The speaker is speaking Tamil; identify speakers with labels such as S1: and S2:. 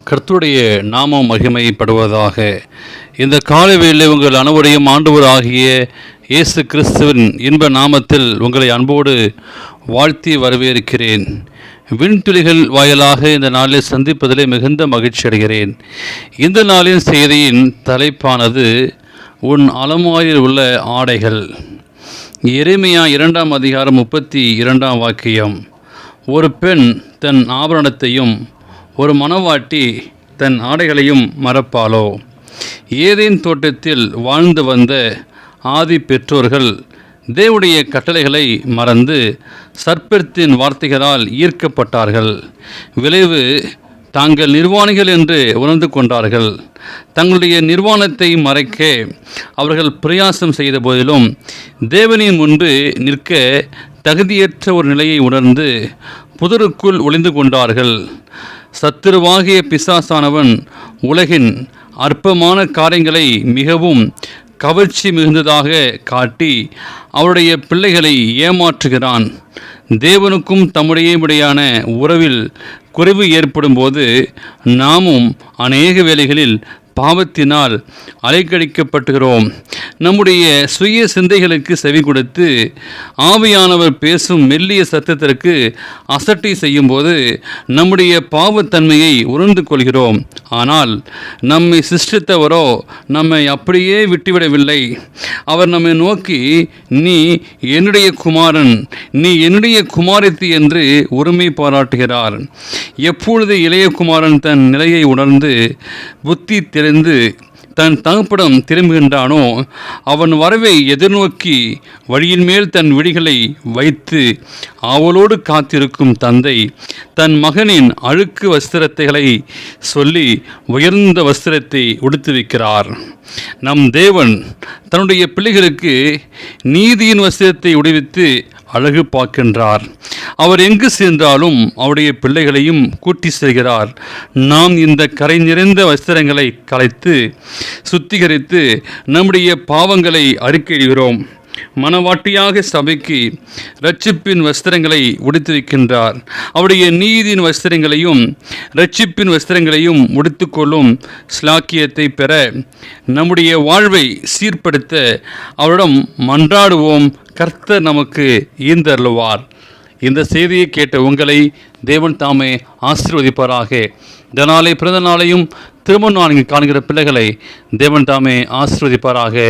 S1: கர்த்தருடைய நாமம் மகிமைப்படுவதாக. இந்த காலை வேளையிலே உங்கள் அனைவரையும் ஆண்டவராகிய இயேசு கிறிஸ்துவின் இன்ப நாமத்தில் உங்களை அன்போடு வாழ்த்தி வரவேற்கிறேன். விண்துளிகள் வாயிலாக இந்த நாளில் சந்திப்பதிலே மிகுந்த மகிழ்ச்சி அடைகிறேன். இந்த நாளின் செய்தியின் தலைப்பானது உன் அலமாரியில் உள்ள ஆடைகள். எரேமியா 2ஆம் அதிகாரம் 32ஆம் வாக்கியம். ஒரு பெண் தன் ஆபரணத்தையும் ஒரு மணவாட்டி தன் ஆடைகளையும் மறப்பாளோ? ஏதேன் தோட்டத்தில் வாழ்ந்து வந்த ஆதி பெற்றோர்கள் தேவனுடைய கட்டளைகளை மறந்து சர்ப்பத்தின் வார்த்தைகளால் ஈர்க்கப்பட்டார்கள். விளைவு, தாங்கள் நிர்வாணிகள் என்று உணர்ந்து கொண்டார்கள். தங்களுடைய நிர்வாணத்தை மறைக்க அவர்கள் பிரயாசம் செய்த போதிலும் தேவனின் முன்பு நிற்க தகுதியற்ற ஒரு நிலையை உணர்ந்து புதருக்குள் ஒளிந்து கொண்டார்கள். சத்துருவாகிய பிசாசானவன் உலகின் அற்பமான காரியங்களை மிகவும் கவர்ச்சி மிகுந்ததாக காட்டி அவருடைய பிள்ளைகளை ஏமாற்றுகிறான். தேவனுக்கும் தம்முடையபடியான உறவில் குறைவு ஏற்படும் போது நாமும் அநேக வேளைகளில் பாவத்தினால் அலைக்கழிக்கப்பட்டுகிறோம். நம்முடைய சுய சிந்தைகளுக்கு செவி கொடுத்து ஆவியானவர் பேசும் மெல்லிய சத்தத்திற்கு அசட்டை செய்யும்போது நம்முடைய பாவத்தன்மையை உணர்ந்து கொள்கிறோம். ஆனால் நம்மை சிருஷ்டித்தவரோ நம்மை அப்படியே விட்டுவிடவில்லை. அவர் நம்மை நோக்கி, நீ என்னுடைய குமாரன், நீ என்னுடைய குமாரத்தி என்று உரிமை பாராட்டுகிறார். எப்பொழுது இளைய குமாரன் தன் நிலையை உணர்ந்து புத்தி தெரிந்து தன் தகப்படம் திரும்புகின்றானோ, அவன் வரவை எதிர்நோக்கி வழியின் மேல் தன் விழிகளை வைத்து ஆவலோடு காத்திருக்கும் தந்தை தன் மகனின் அழுக்கு வஸ்திரத்தைகளை சொல்லி உயர்ந்த வஸ்திரத்தை உடுத்து வைக்கிறார். நம் தேவன் தன்னுடைய பிள்ளைகளுக்கு நீதியின் வஸ்திரத்தை உடுவித்து அழகு பார்க்கின்றார். அவர் எங்கு சென்றாலும் அவருடைய பிள்ளைகளையும் கூட்டி செல்கிறார். நாம் இந்த கரை நிறைந்த வஸ்திரங்களை களைத்து சுத்திகரித்து நம்முடைய பாவங்களை அறிக்கையிடுகிறோம். மணவாட்டியாக சபைக்கு இரட்சிப்பின் வஸ்திரங்களை உடுத்து வைக்கின்றார். அவருடைய நீதியின் வஸ்திரங்களையும் இரட்சிப்பின் வஸ்திரங்களையும் உடுத்துக்கொள்ளும் ஸ்லாக்கியத்தை பெற நம்முடைய வாழ்வை சீர்படுத்த அவரிடம் மன்றாடுவோம். கர்த்தர் நமக்கு ஈந்தருளுவார். இந்த செய்தியை கேட்ட உங்களை தேவன் தாமே ஆசீர்வதிப்பாராக. இந்த நாளை பிறந்த நாளையும் திருமண நாளில் காண்கிற பிள்ளைகளை தேவன் தாமே ஆசீர்வதிப்பாராக.